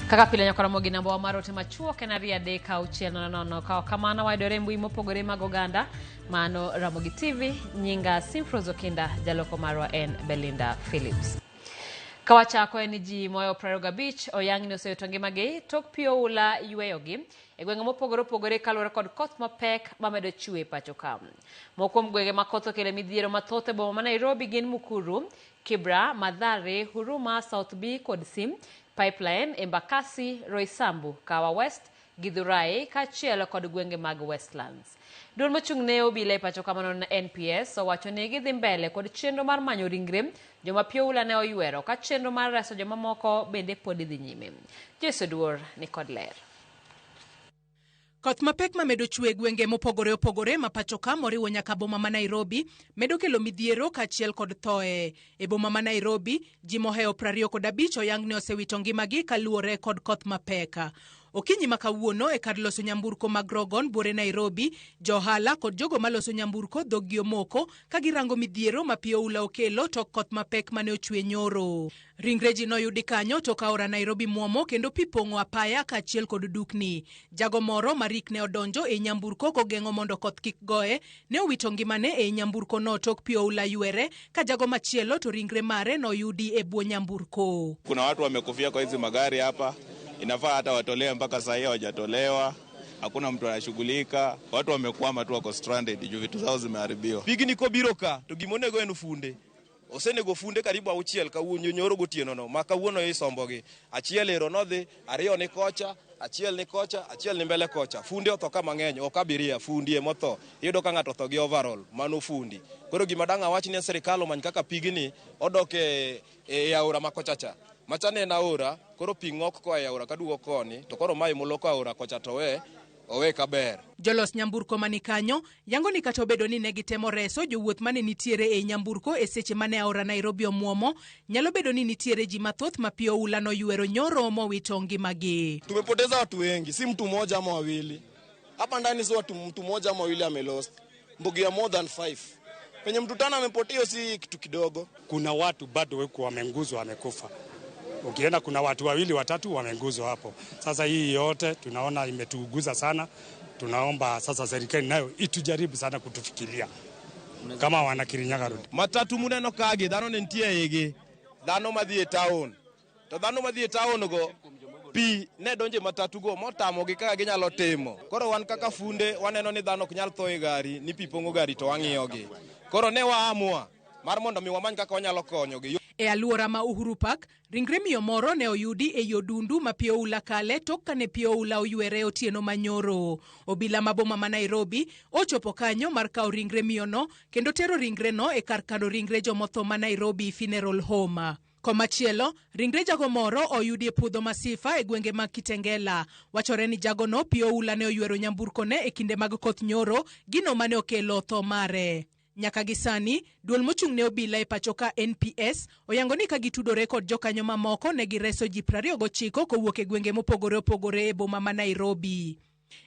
Kaka pile nyakora mogi namba wa marote machuo kenaria deka uchiel nono kawa kamana waidore mbui mopogore mag oganda mano Ramogi TV nyinga Simfrozo Kinda jaloko marwa en Belinda Phillips. Kawachako en ji moyo Praroga Beach oyang'ni oseyuto ngimagi tok pio ula yweyogi e gwenge mopogore opogore kaluwore kod koth mapek mamedo chue pacho ka. Moko gwenge ma koth okelo midhiero mathoth e boma ma Nairobi gin Mukuru, Kibra, Mathare, Huruma, South B kod Sim, Pipeline, Embakasi, Roysambu, Kawa West, Githurai, kachiel kod gwenge mag Westlands. Duol mochung' ne obila e pacho kamano na NPS owacho ni gidhi mbele kod chenro mar manyo ringre joma pio ula ne oywero ka chenro mar reso joma moko bende pod dhi nyime. Jesu Duor ni kod ler. Koth mapek mamedo chue gwenge mopogore opogore ma pacho ka moriwo nyaka boma ma Nairobi medo kelo midhiero kachiel kod thoe. E boma ma Nairobi ji moheo 25 oyang'ni osewito ngimagi kaluwore kod koth mapek. Okinyi makawuono e kar loso nyamburko mag Rogon Buore Nairobi, johala kod jogo maloso nyamburko dhoggi omoko ka girango midhiero ma pio ula okelo tok koth mapek mane ochue nyoro. Ringre ji noyudi kanyo tok aora Nairobi muomo kendo pi pong'o apaya kachiel kod dukni. Jago moro marik ne odonjo e nyamburko kogeng'o mondo koth kik goe ne owito ngimane e nyamburko no tok pio ula ywere ka jago machielo to ringre mare noyudi e buo nyamburko. Kuna watu wamekufia kwa hizi magari hapa. Inafaa hata watolewe mpaka saa hii hawajatolewa. Hakuna mtu anashughulika. Watu wamekwama tu wako stranded juu vitu zao zimeharibiwa. Pigni ko biroka to gimonego en funde. Osenego funde karibu auchiel kawuono nyoro gotieno no ma kawuono isombogi. Achiel ero nodhi, ariyo ni kocha, achiel ni kocha, achiel ni mbele kocha. Funde othoka mang'eny, ok abiria fundi e motho. Iyudo ka ng'ato otho gi overall, mano fundi. Koro gima dang' awach ni sirikal omany kaka pigni odok e aora ma kochacha. Machane na aora, koro pi ng'ok ko e aora kadugo koni, to koro mai moloko aora kocha to owe kaber. Jolos nyamburko mani kanyo yango ni kata obedo ni negitemo reso jowuoth mane nitiere e nyamburko e seche mane aora Nairobi omuomo, nyalo bedo ni nitiere ji mathoth ma pio ula noywero nyoro mowito ngimagi. Tumepoteza watu wengi, si mtu mmoja ama wawili. Hapa ndani si mtu mmoja ama wawili amelost. Mbugi ya more than 5. Penye mtu tano amepotea si kitu kidogo. Kuna watu bado weko wamenguzwa wamekufa. Ukienda kuna watu wawili watatu wamenguzwa hapo. Sasa hii yote tunaona imetuguza sana. Tunaomba sasa serikali nayo itujaribu sana kutufikiria kama wana Kirinyaga Road. Matatu muneno kage dhano ne ntie ege. Dhano madhi e town. To dhano madhi e town go pi ne donje matatu go motamo gi kaka ginyalo timo. Koro wan kaka funde waneno ni dhano ok nyal tho e gari, ni pi pongo gari to wang'iyogi. Koro ne waamua mar mondo mi wamany kaka wanyalo konyogi. E aluora ma Uhuru Park, ringre miyo moro ne oyudi e yodundu ma pio ula kale tok kane pio ula oywere otieno manyoro. Obila ma boma ma Nairobi ochopo kanyo mar kao ringre miyo no kendo tero ringre no e kar kano ringre jomotho ma Nairobi Funeral Home. Komachielo, ringre jago moro oyudi e puodho masifa e gwenge mag Kitengela. Wachore ni jago no pio ula ne oywero nyamburko ne e kinde mag koth nyoro, gino mane okelo tho mare. Nyaka gisani, duol mochung' ne obila e pacho ka NPS oyango ni ka gitudore kod jokanyo mamoko ne gireso ji 29 kowuok e gwenge mopogore opogore e boma ma Nairobi.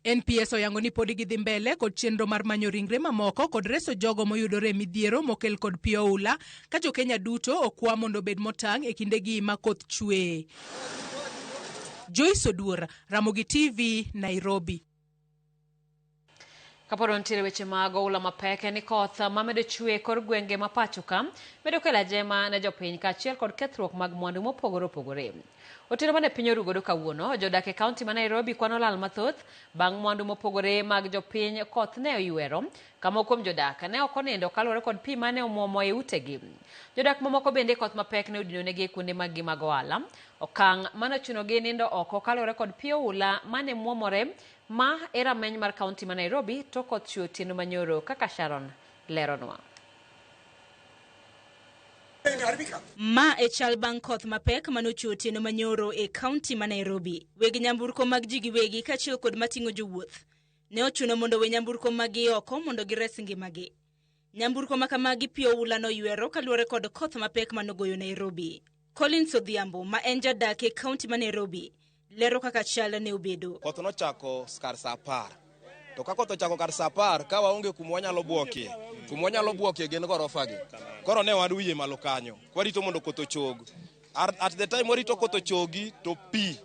NPS oyango ni pod gidhi mbele kod chenro mar manyo ringre mamoko kod reso jogo moyudore midhiero mokel kod pio ula ka jo Kenya duto okwa mondo bed motang' e kindegi ma koth chue. Jesu Duor, Ramogi TV, Nairobi. Kaporo ntiere weche mag oula mapek ni koth mamedo chue kor gwenge ma pacho ka medo kelo ajema ne jopiny kachiel kod kethruok mag mwandu mopogore opogore. Otieno mane piny orugodo kawuono, jodak e kaunti ma Nairobi kwano lal mathoth bang' mwandu mopogore mag jopiny koth ne oywero. Kama kuom jodak ne ok onindo kaluwore kod pi mane omuomo e utegi. Jodak mamoko bende koth mapek ne odino negi e kuonde mag gi mag ohala. Okang' mane ochunogi nindo oko kaluwore kod pio ula mane muomore ma era meny mar kaunti ma Nairobi to koth chue otieno manyoro kaka Sharon leronwa. Ma e chal bang' koth mapek manochue otieno manyoro e kaunti ma Nairobi. Weg nyamburko mag ji giwegi kachiel kod mating'o jowuoth ne ochuno mondo we nyamburko magi oko mondo gires ngimagi. Nyamburko makamagi pio ula noywero kaluwore kod koth mapek manogoyo Nairobi. Collins Odhiambo ma en jadak e kaunti ma Nairobi lero kaka chal ne obedo. Koth nochako skar sa 10. To ka koth ochako kar sa 10 ka waonge kuma wanyalo buokie. Kuma wanyalo buokie gin gorofagi. Koro ne waduye malo kanyo. Warito mondo koth ochog. At the time warito koth ochogi to pi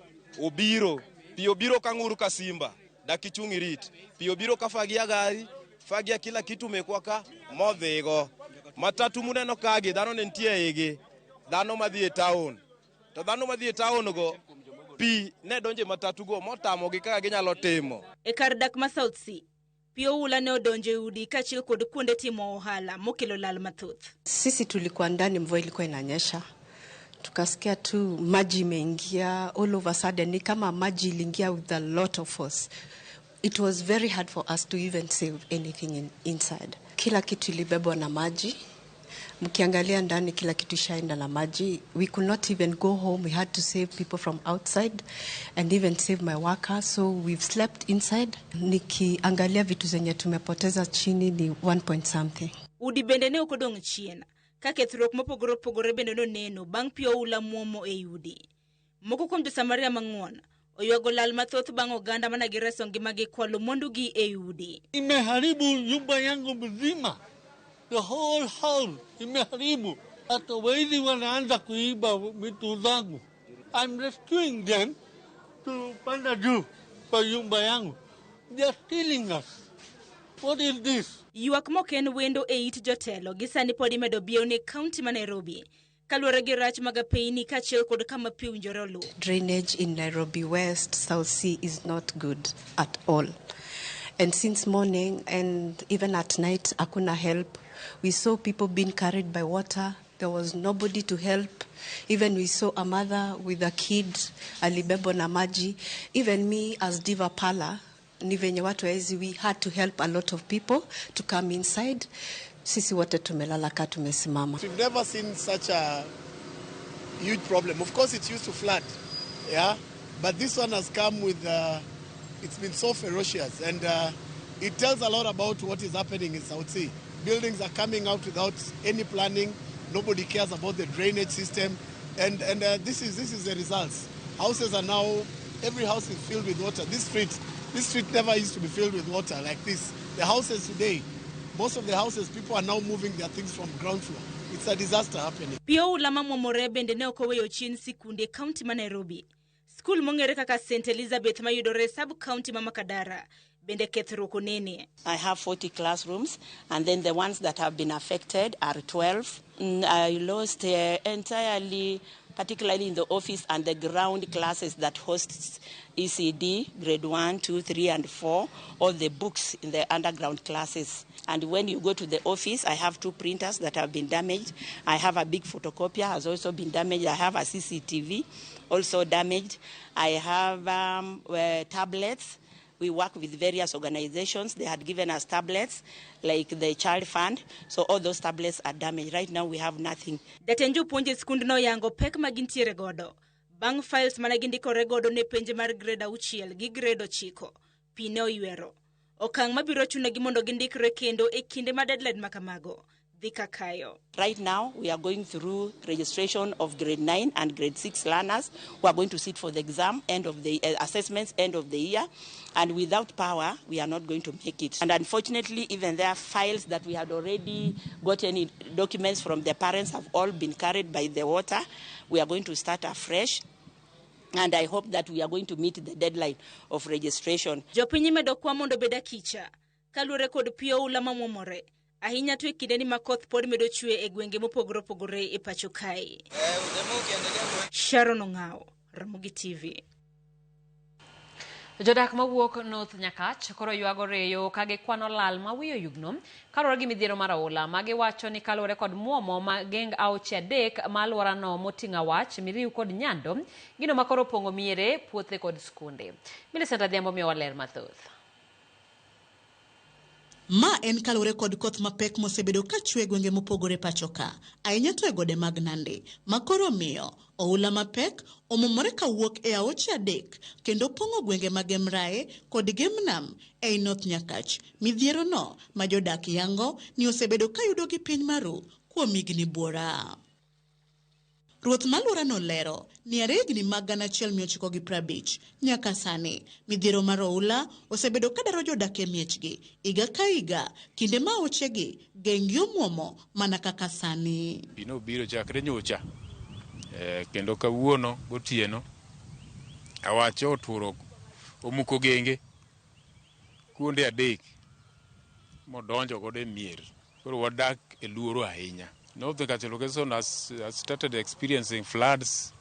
obiro, pi obiro kanguru ka simba, dakichungi rit, pi obiro ka fagia gari, fagia kila kitu mekwa ka, modhigo. Matatu muneno kagi, dhano nentie igi, dhano madhi e town. To dhano madhi e town go, pi ne donje matatu go, motamo gi kaka ginyalo timo. E kar dak ma South Sea, pi oula ne odonjo e udi kaachiel kod kuonde timo ohala mokelo lal mathoth. Sisi tulikuwa ndani, mvua ilikuwa inanyesha. Tukasikia tu maji imeingia, all of a sudden ni kama maji iliingia with a lot of force. It was very hard for us to even save anything inside. Kila kitu ilibebwa na maji. Mkiangalia ndani kila kitu ishaenda na maji. We could not even go home. We had to save people from outside and even save my workers. So we've slept inside. Nikiangalia vitu zenye tumepoteza chini ni 1 point something. Udi bende ne okodong' chien. Ka kethruok mopogore opogore bende noneno bang' pi oula muomo e udi. Moko kuom jo-Samaria mang'uon oywago lal mathoth bang' oganda mana gireso ngimagi kwalo mwandugi e udi. Imeharibu nyumba yangu mzima. The whole house imeharibu. Hata wezi wanaanza kuiba vitu zangu. I'm rescuing them to panda juu kwa nyumba yangu. They are stealing us. What is this? Ywak moken wendo e it jotelo gisani podi medo biew ne kaunti ma Nairobi. Kaluwore gi rach mag apeyni kaachiel kod kama pi owinjore oluw. Drainage in Nairobi West, South Sea is not good at all. And since morning and even at night, hakuna help. We saw people being carried by water. There was nobody to help. Even we saw a mother with a kid, alibebwa na maji. Even me as Diva Pala, ni venye watu wezi, we had to help a lot of people to come inside. Sisi wote tumelala ka tumesimama. We've never seen such a huge problem. Of course, it used to flood, yeah, but this one has come with, it's been so ferocious, and it tells a lot about what is happening in South Sea. Buildings are coming out without any planning. Nobody cares about the drainage system, and this is the results. Houses are now, every house is filled with water. This street never used to be filled with water like this. The houses today, most of the houses, people are now moving their things from ground floor. It's a disaster happening. Pio ulama momore bende ne okoweyo chien sikunde kaunti ma Nairobi. School mongere kaka St. Elizabeth mayudore sub-county ma Makadara bende kethruok onene. I have 40 classrooms, and then the ones that have been affected are 12. I lost entirely, particularly in the office and the ground classes that hosts ECD, grade 1, 2, 3, and 4, all the books in the underground classes. And when you go to the office, I have 2 printers that have been damaged. I have a big photocopier has also been damaged. I have a CCTV also damaged. I have tablets. We work with various organizations. They had given us tablets, like the Child Fund. So all those tablets are damaged. Right now, we have nothing. Datenjo puonje skund no yango pek magintiere godo. Bang files managindikore godo ne penje mar grade 6 gi grade 9. Pine oywero. Okang mabiro chunegi mondo gindikre kendo e kinde ma deadline makamago. Dhika Kayo. Right now, we are going through registration of grade 9 and grade 6 learners who are going to sit for the exam, end of the assessments, end of the year. And without power, we are not going to make it. And unfortunately, even their files that we had already gotten documents from the parents have all been carried by the water. We are going to start afresh. And I hope that we are going to meet the deadline of registration. Jopinyi medo kwa mondo beda kicha. Kalure kod pio ulama momore. Ahinya tu kideni makoth pod medo chue e gwenge mopogore opogore e pacho kae. Sharon Ong'ao, Ramogi TV. Jodak mawuok North Nyakach koro ywago reyo kage kwano lal ma wiyo yugno kalore gi midhiero mar oula magi wacho ni kalore kod muomo ma geng auchi adek ma alwora no moting'a wach Miriu kod Nyando gino makoro pongo miere puothe kod skunde. Millicent Adhiambo miyo waler mathoth. Ma en kalore kod koth mapek mosebedo ka chwe gwenge mopogore pachoka. Ahinya to e gode mag Nandi, makoro miyo oula mapek omomore kawuok e aoche adek kendo pongo gwenge mag Emrae kod Gemnam e North Nyakach. Midhiero no ma jodak yango ni osebedo ka yudo gi piny maru kuom higni buora. Ruoth malwora no lero ni higni mag 1950 nyaka sani midhiero mar oula osebedo ka daro jodak e miechgi iga ka iga kinde ma ochegi gengi omuomo mana kaka sani. Pino biro chakre nyocha kendo kawuono gotieno awacho oturo omuko genge kuonde adek modonjo godo e mier. Koro wadak e luoro ahinya. North Kachel location has started experiencing floods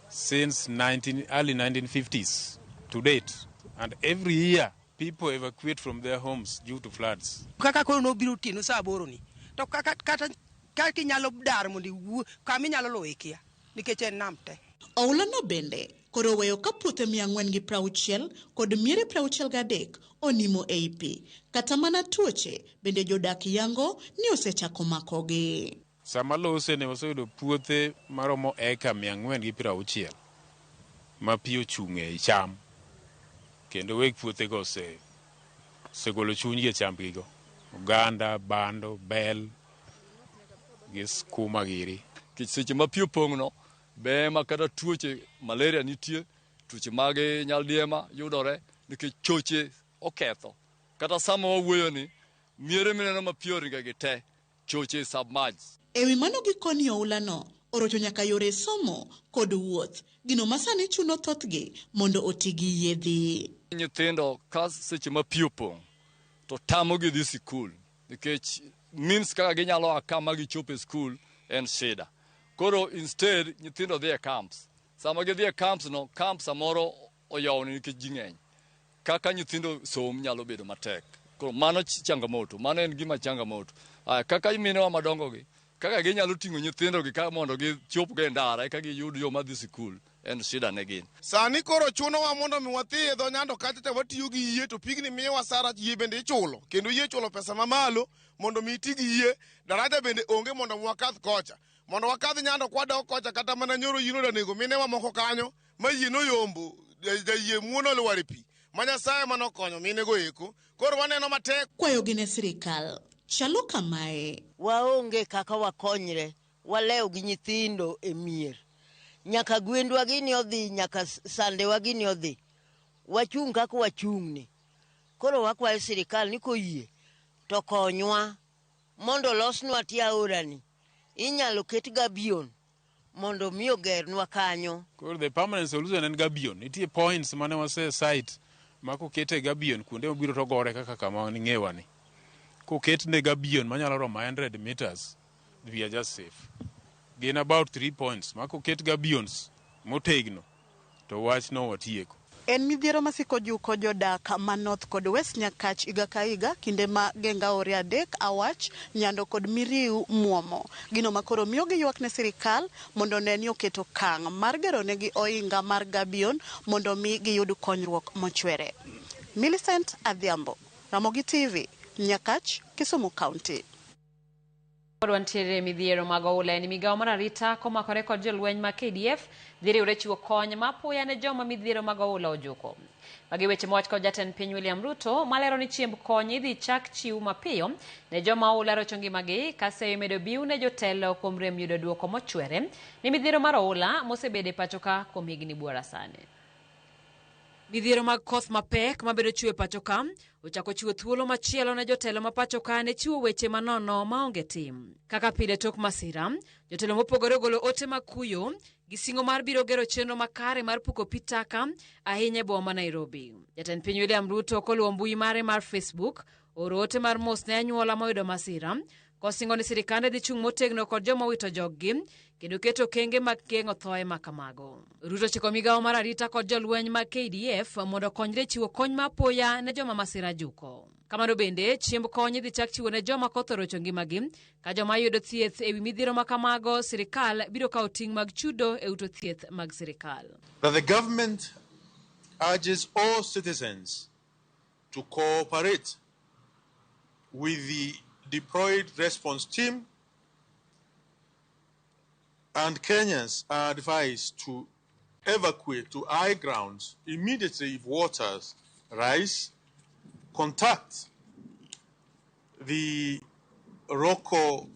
since early 1950s to date, and every year people evacuate from their homes due to floods. Kaka koro no biro tino sa boro ni to kaka nyalo dar mondi kama nyalo loe kia nikech en nam te. Oula no bende koro weyo ka puothe 460 kod miere 63 onimo ei pi. Kata mana tuoche bende jodak yango ni osechako makogi. Sama lose ne waseyudo puothe maromo eka 460 ma pi ochung'e cham, kendo weg puothe go osegolo chunygi e chambgigo. Oganda, bando, bel gi skuma giri. Seche ma pi opong'no be ma kata tuoche malaria nitie, tuoche mag nyaldiema yudore nikech choche oketho. Kata sama wawuoyo ni miere mineno ma pi oringa gi te choche submerged. Ewi mano gikoni oula no orocho nyaka yore somo kod wuoth, gino masani chuno thothgi mondo otigi yedhi. Nyithindo ka seche ma pi opong' to tamogi dhi sikul nikech means kaka ginyalo akama gichopo e skul en shida. Koro instead nyithindo dhi e camps. Sama gidhi e camps no, camps samoro oyawni nikech ji ng'eny. Kaka nyithindo som nyalo bedo matek. Koro mano changamoto, mano en gima changamoto. Kaka iminewa madongo gi, kaka ginyalo ting'o nyithindo gi ka mondo gichop ga e ndara eka giyud yo madhi sikul en shida ne gin. Sani koro chunowa mondo mi wadhi e dho nyando kacha to watiyo gi yie to pigni miyo wasara yie bende ichulo. Kendo yie chulo pesa mamalo mondo mi iti gi yie. Daraja bende onge mondo wakadh kocha. Mondo wakadh nyando kwadok kocha kata mana nyoro yino da nego minewa moko kanyo ma yie no yombo da yie muono lwar pi. Ma Nyasaye manokonyo minego eko. Koro waneno matek. Kwayo gine sirikal chalo kamae. Waonge kaka wakonyre, walew gi nyithindo e mier. Nyaka gwendwa gini odhi, nyaka sandewa gini odhi. Wachung' kaka wachung'ni. Koro wakwayo sirikal ni koyie to konywa mondo losnwa tie aorani. Inyalo ket gabion mondo miyo gernwa kanyo. Koro the permanent solution en gabion. Nitie points mane wase site ma kokete gabion kuonde mabiro to gore kaka kama ng'ewa ni. Koket ne gabion manyalo romo 100 meters, we are just safe. Gain about 3 points. Ma koket gabions motegno to wach no watieko. En midhiero masiko juko jodak ma North kod West Nyakach iga ka iga kinde ma genga ore adek awach nyando kod miriu muomo. Gino makoro miyo giywak ne sirikal mondo ne ni oketo kang' mar gero negi oinga mar gabion mondo mi giyud konyruok mochwere. Millicent Adhiambo, Ramogi TV, Nyakach, Kisumu County. Wantiere midhiero mag oula en migawo mar arita komakore kod jolweny ma KDF dhiriwre chiwo kony mapoya ne joma midhiero mag oula ojuko. Magi weche mowach kod jatend piny William Ruto malero ni chiemb kony idhi chak chiw mapiyo ne joma oula rocho ngimagi kase medo biu ne jotelo kuom rem yudo duoko mochwere ni midhiero mar oula mosebede pachoka kuom higni buora sani. Midhiero mag koth mapek mabedo chwe pachoka ochako chiwo thuolo machielo ne jotelo ma pachoka ne chiwo weche manono maonge tim. Kaka pile tok masira, jotelo mopogore golo ote makuyo gi singo mar biro gero chenro makare mar puko pitaka ahinya e boma ma Nairobi. Jatend piny William Ruto koluwo mbui mare mar Facebook oro ote mar mos ne anyuola moyudo masira kosingo ni sirikande dhi chung' motegno kod joma wito joggi kendo keto kenge mag geng'o thoe ma kamago. Ruto chiko migawo mar arita kod jolweny mag KDF mondo konyre chiwo kony mapoya ne joma masira juko. Kamano bende chiemb kony dhi chak chiwo ne joma koth orocho ngimagi ka joma yudo thieth ewi midhiero ma kamago sirikal biro kawo ting' mag chudo e ute thieth mag sirikal. That the government urges all citizens to cooperate with the deployed response team, and Kenyans are advised to evacuate to high grounds immediately if waters rise. Contact the Roko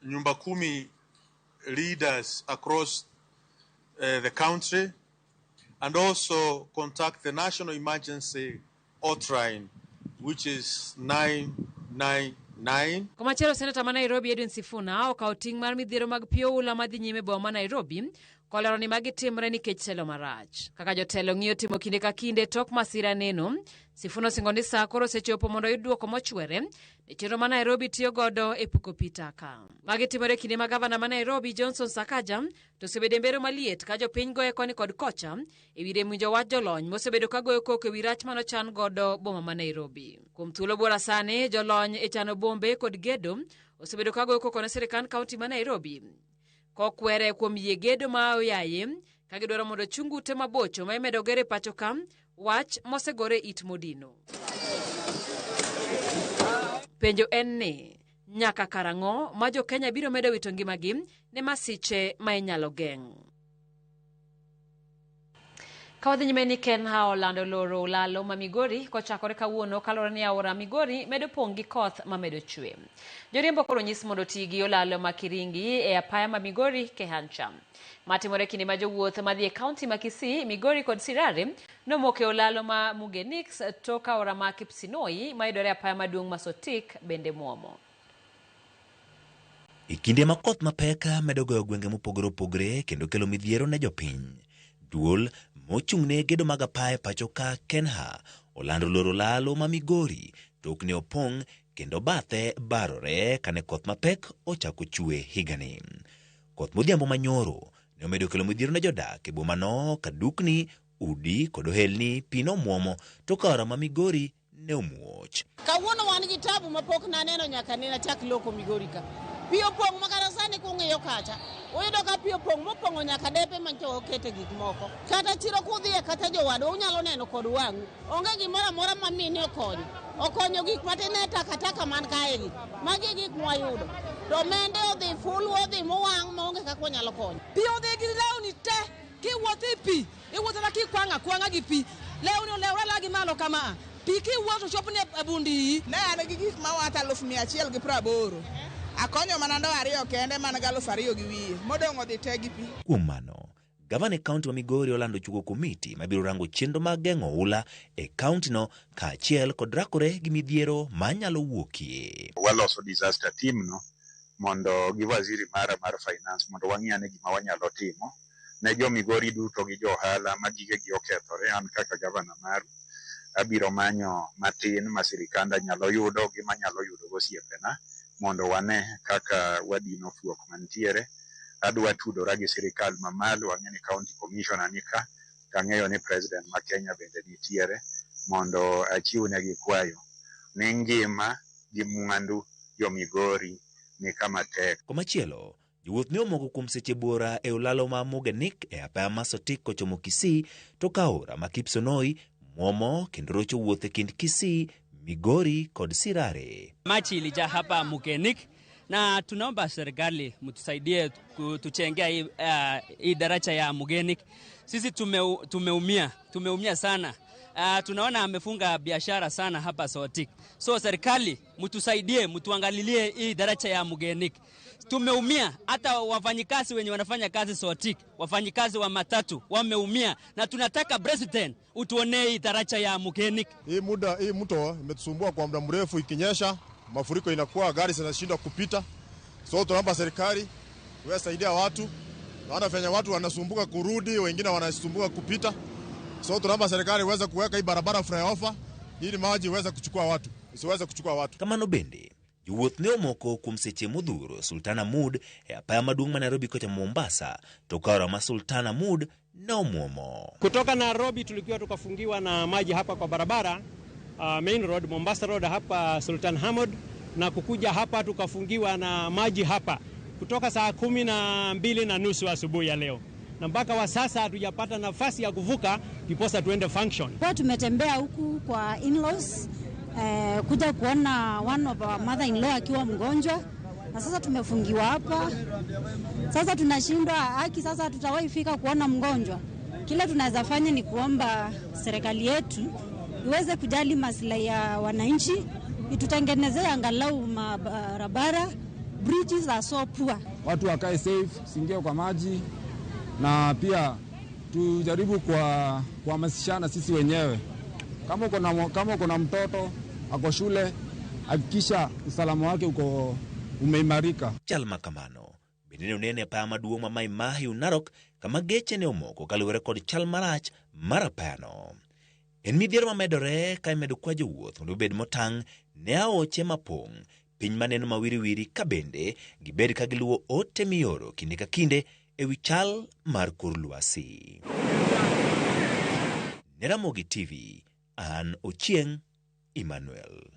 Nyumbakumi leaders across the country, and also contact the National Emergency Hotline, which is 999. Komachero Senator ma Nairobi Edwin Sifuna okawo ting' mar midhiero mag pio ula madhi nyime boma ma Nairobi kolero ni magi timre nikech telo marach. Kaka jotelo ng'iyo timo kinde ka kinde tok masira neno, Sifuna osingo ni saa koro osechopo mondo oyud duoko mochwere ne chenro ma Nairobi tiyo godo e puko pi taka. Magi timore kinde ma gavana ma Nairobi Johnson Sakaja to osebedo mbero maliet ka jopiny goyo koni kod kocha e wi winjo wach jolony mosebedo ka goyo koko e wi rach manochan godo boma ma Nairobi. Kuom thuolo bora sani, jolony e chano bombe kod gedo osebedo ka goyo koko ne sirikand kaunti ma Nairobi, kokwere kuom yie gedo ma oyaye ka gidwaro mondo chungute mabocho ma imedo gere pacho ka, wach mosegore it modino. Penjo en ni, nyaka karang'o ma jo Kenya biro medo wito ngimagi ne masiche ma inyalo geng'. Kawadhi nyime ni Kenha olando loro lalo ma Migori kochakore kawuono kalore ni aora Migori medo pong' gi koth ma medo chwe. Joriembo koro nyis mondo ti gi olalo ma Kiringi e apaya ma Migori Kehancha. Matimore kinde ma jowuoth madhi e kaunti ma Kisii, Migori kod Sirare nomoke olalo ma Mugenix toka aora ma Kipsinoi ma yudore apaya maduong' ma Sotik bende muomo. E kinde ma koth mapek medo goyo gwenge mopogore opogore kendo kelo midhiero ne jopiny, duol mochung'ne gedo mag apaya pacho ka Kenha olando loro lalo ma Migori tok ne opong' kendo bathe barore kane koth mapek ochako chwe higani. Koth modhiambo manyoro ne omedo kelo midhiero ne jodak e bomano ka dukni, udi kod ohelni pino muomo to ka aora ma Migori ne omuoch. Kawuono wan gi tabu mapok naneno nyaka ne nachak loko Migori ka. Pi opong' makara sani kung'iyo kacha. Uyudo ka pi opong' mopong'o nyaka depe mancho okete gik moko. Kata chiro kudhiye kata jowadu unyalo neno kod wang'u. Onge gimoro amora ma mini okonyo. Okonyo gik matine takataka man kaegi. Magi gik mwayudo. To mende odhi fulu odhi mowang' maonge kaka wanyalo konyo. Pi odhi gi lewni te. Kiwuotho pi. Iwuotho na kikwang'a kwang'a gi pi. Lewni olewre lagi malo kama. Pi kiwuotho chopni e bundi. Ne an gi gik mawata 180. Akonyo mana ndo ariyo kende man 2,000 gi wiye. Modong' odhi te gi pi. Kuom mano, gavana e kaunti ma Migori olando chuko komiti mabiro rango chenro mag geng'o oula e kaunti no kaachiel kod rakore gi midhiero manyalo wuokie. Waloso disaster team no mondo gi waziri mar finance mondo wang'iyane gima wanyalo timo ne jo Migori duto gi jo ohala ma gigegi okethore. An kaka gavana maru abiro manyo matin ma sirikanda nyalo yudo gima nyalo yudo gosiepena mondo wane kaka wadino fuok mantiere. Adwa tudora gi sirikal mamalo, ang'e ni county commissioner nika, kang'eyo ni president ma Kenya bende nitiere, mondo achiwnegi kwayo ni ngima gi mwandu jo Migori ni kama tek. Komachielo, jowuoth ne omoko kuom seche buora e olalo ma Mugenik e apaya ma Sotik kochomo Kisii to ka aora ma Kipsonoi muomo kendo rocho wuoth e kind Kisii, Migori kod Sirare. Machi ilijaa hapa Mugenik na tunaomba serikali mtusaidie tuchengea hii daraja ya Mugenik. Sisi tumeumia sana. Tunaona amefunga biashara sana hapa Sotik. So serikali mtusaidie, mtuangalilie hii daraja ya Mugenik. Tumeumia, hata wafanyikazi wenye wanafanya kazi Sotik, wafanyikazi wa matatu wameumia, na tunataka president utuonee hii daraja ya Mugenik. Hii mto imetusumbua kwa muda mrefu, ikinyesha mafuriko inakuwa gari zinashindwa kupita. So tunaomba serikali iwasaidia watu. Wanafanya watu wanasumbuka kurudi, wengine wanasumbuka kupita. So tunaomba serikali iweze kuweka hii barabara flyover ili maji iweze kuchukua watu, isiweze kuchukua watu. Kamano bende, jowuoth ne omoko kuom seche modhuro Sultana Mood e apaya maduong' ma Nairobi kocha Mombasa to ka aora ma Sultana Mood ne omuomo. Kutoka Nairobi tulikuwa tukafungiwa na maji hapa kwa barabara main road, Mombasa road hapa Sultan Hamud, na kukuja hapa tukafungiwa na maji hapa kutoka saa 12:30 asubuhi ya leo, na mpaka wa sasa hatujapata nafasi ya kuvuka kiposa tuende function. Kwa tumetembea huku kwa in-laws kuja kuona one of our mother-in-law akiwa mgonjwa, na sasa tumefungiwa hapa. Sasa tunashindwa haki, sasa tutawahi fika kuona mgonjwa. Kile tunaweza fanya ni kuomba serikali yetu iweze kujali maslahi ya wananchi, itutengenezee angalau barabara, bridges are so poor. Watu wakae safe, singie kwa maji, na pia tujaribu kuhamasishana sisi wenyewe. Kama kuna mtoto ako shule, hakikisha usalama wake umeimarika. Chalma Kamano, bende ne onene apaya maduong' ma Mai Mahiu Narok kama geche ne omoko kaluwore kod chal marach mar apayano. En midhiero mamedore ka imedo kwa jowuoth mondo obed motang' ne aoche mapong', piny maneno mawiriwiri ka bende gibed ka giluwo ote mioro kinde ka kinde e wi chal mar kor lwasi. Ne Ramogi TV, an Ochieng' Emmanuel.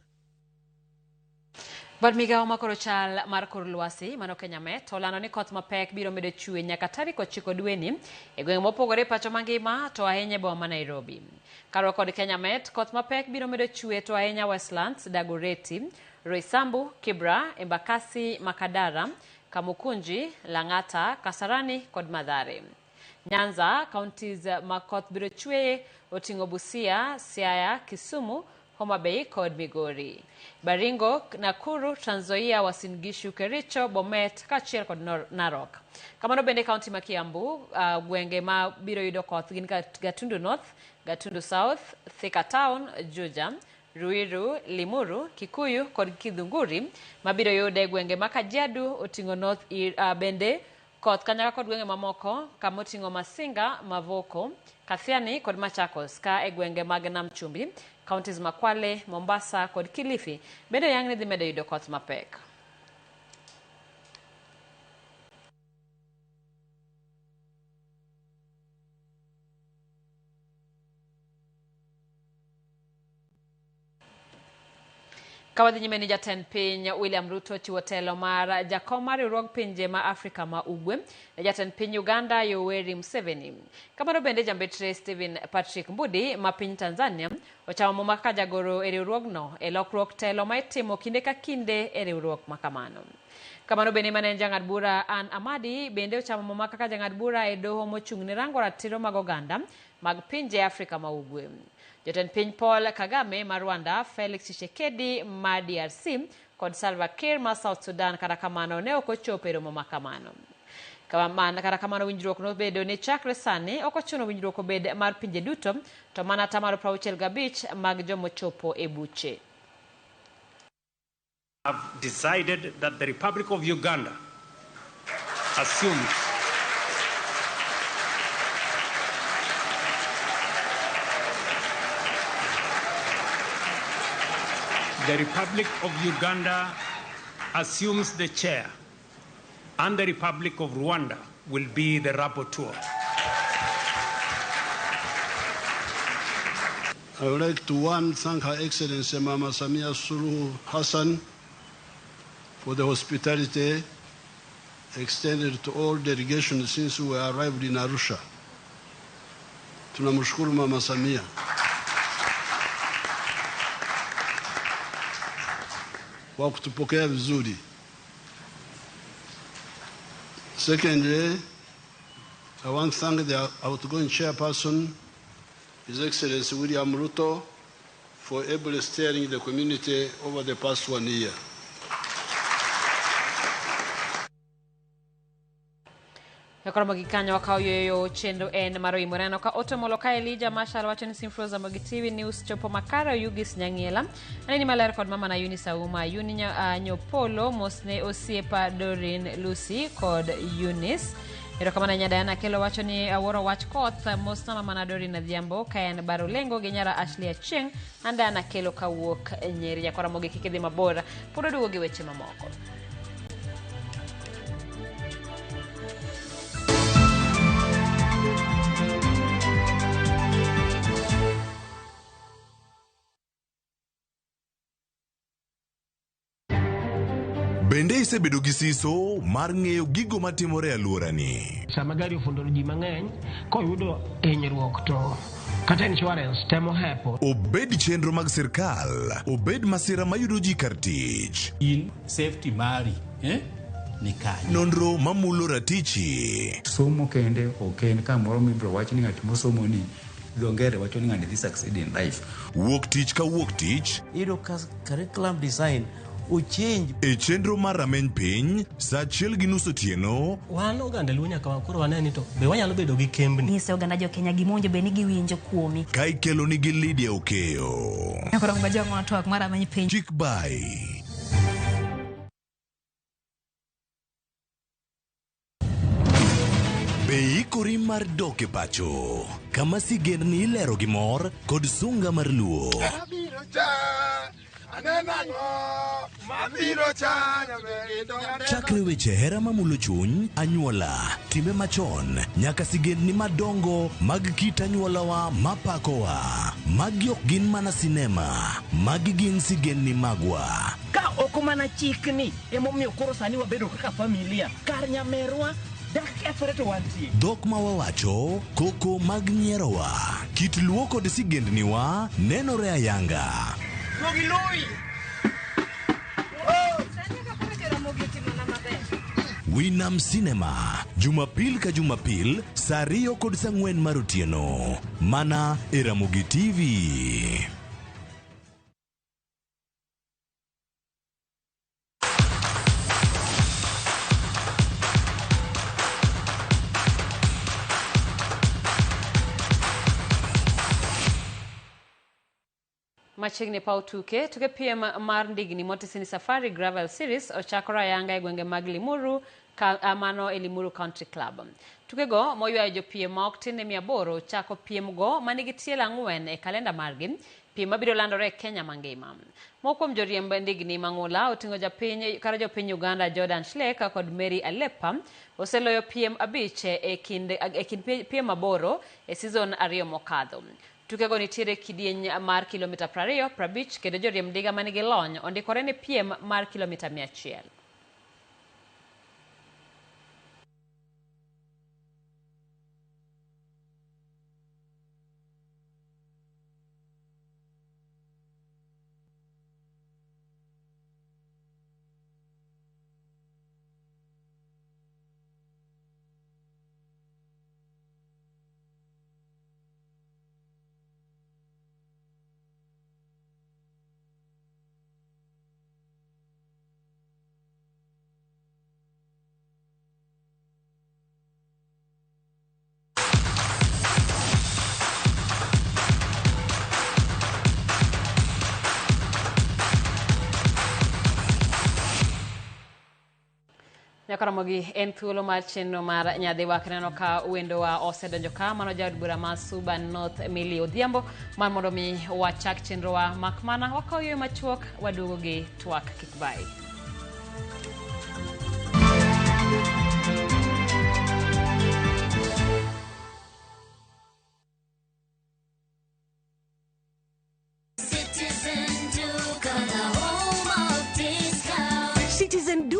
Bad migao makoro chal mar kor lwasi mano Kenya Met olano ni koth mapek biro medo chue nyaka tarik 9 dweni e gwenge mopogore pacho mangima to ahinya boma ma Nairobi. Karo kod Kenya Met, koth mapek biro medo chue to ahinya Westlands, Dagoretti, Roysambu, Kibra, Embakasi, Makadara, Kamukunji, Lang'ata, Kasarani kod Mathare. Nyanza, counties ma koth biro chue oting'o Busia, Siaya, Kisumu, Homa Bay kod Migori. Baringo, Nakuru, Trans Nzoia, Uasin Gishu, Kericho, Bomet, kaachiel kod Narok. Kamano bende kaunti ma Kiambu, gwenge ma biro yudo koth gin Gatundu North, Gatundu South, Thika Town, Juja, Ruiru, Limuru, Kikuyu kod Kidhunguri ma biro yude gwenge ma Kajiado oting'o North bende koth kanyaka kod gwenge mamoko kama oting'o Masinga, Mavoko, Kathiani kod Machakos ka e gwenge mag Nam Chumbi, counties ma Kwale, Mombasa kod Kilifi bende yang' dhi medo yudo koth mapek. Kawadhi nyime ni jatend piny William Ruto chiwo telo mar jakom mar riwruog pinje ma Afrika ma Ugwe ne jatend piny Uganda Yoweri Museveni. Kamano bende jambetre Stephen Patrick Mbudi ma piny Tanzania ochamo muma kaka jagoro e riwruogno e lokruok telo ma itimo kinde ka kinde e riwruok ma kamano. Kamano bende manen jang'ad bura Ann Amadi bende ochamo muma kaka jang'ad bura e doho mochung' ne rango ratiro mag oganda mag pinje Afrika ma Ugwe. Jotend piny Paul Kagame ma Rwanda, Felix Tshisekedi ma DRC kod Salva Kiir ma South Sudan kata kamano ne ok ochopo e romo ma kamano. Kata kamano winjruok no bedo ni chakre sani ok ochuno winjruok obed mar pinje duto to mana tamaro 65 mag jomochopo e buche. I've decided that the Republic of Uganda assumes the chair, and the Republic of Rwanda will be the rapporteur. I would like to thank Her Excellency Mama Samia Suluhu Hassan for the hospitality extended to all delegations since we arrived in Arusha. Tunamshukuru Mama Samia. Kwa kutupokea vizuri. Secondly, I want to thank the outgoing chairperson, His Excellency William Ruto, for ably steering the community over the past 1 year. Yakora gikanyo wakaw yoyo chendo en Maroi Moreno ka otomolo ka Elijah Marshall wacho ni Simfroza Mogi TV News chopo makara Yugis Nyang'ela aneni maler kod mama na Yuni Sauma Yuni Nyopolo Mosne Osiepa Dorin Lucy kod Eunice erokamana Nyadayana Kelo wacho ni aworo wach koth mosna mama na Dorin Adhiambo ka en Barolengo gi nyara Ashley Achieng' Andana Kelo kawuok Nyeri. Yakora Mogi kik dhi mabor pod oduogo gi weche mamoko. Bende isebedo gi siso mar ng'eyo gigo matimore e alworani. Sama gari ofundo ji mang'eny koyudo hinyruok to kata insurance temo hepo. Obed chenro mag sirkal, obed masira mayudo ji kar tich. In safety mari, ni kanyo. Nonro mamulo ratichi. Somo kende oken kamoro mibro wach ni ng'at mosomo ni dongere wacho ni ng'ani dhi succeed in life. Wuok tich ka wuok tich. Iro curriculum design uchinj e chenro mar rameny piny saa 1:30 otieno. Wan oganda luo nyaka wakoro waneni to be wanyalo bedo gi kembni. Nyise oganda jo Kenya gimonjo be ni giwinjo kuomi. Ka ikelo ni gi Lydia Okeyo. Nyakoro ngajo ng'ono twak mar rameny piny. Chik by Be ikori mar doke pacho. Kama sigendni ilero gi mor kod sunga mar luo. Chakre weche hera mamulo chuny, anyuola, timbe machon, nyaka sigendni madongo mag kit anyuolawa mapakowa. Magi ok gin mana sinema, magi gin sigendni magwa. Ka oko mana chikni, emomiyo koro sani wabedo kaka familia. Kar nyamerwa, dak efore to wantie. Dhok ma wawacho, koko mag nyierowa. Kit luo kod sigendniwa, nenore ayanga. Winam Cinema, Jumapil ka Jumapil, saa 2 kod saa 4 mar otieno. Mana e Ramogi TV. Machiegni pau tuke piem mar ndigni motisini Safari Gravel Series ochakore ayanga e gwenge mag Limuru mano e Limuru Country Club. Tukego moywayo jopiem ma ok tin 800 chako piem go manigi tielo 4 e kalenda margi. Piem mabiro landore e Kenya mangima. Mokuom joriemb ndigni mang'ula oting'o jopiny Uganda Jordan Schlek kod Mary Alepa oseloyo piem 5 e kind piem 8 e season 2 mokadho. Tukego nitiere kidieny mar kilomita 20, 50 kendo joriemb ndiga manigi lony ondikore ne piem mar kilomita 100. Nyakaramogi en thuolo mar chenro mar nyadhi wakreno ka wendowa osedonjo ka mano jaod bura ma Suba North Millie Odhiambo mar mondo mi wachak chenrowa makmana wakayo machuok waduogo gi twak kikbai.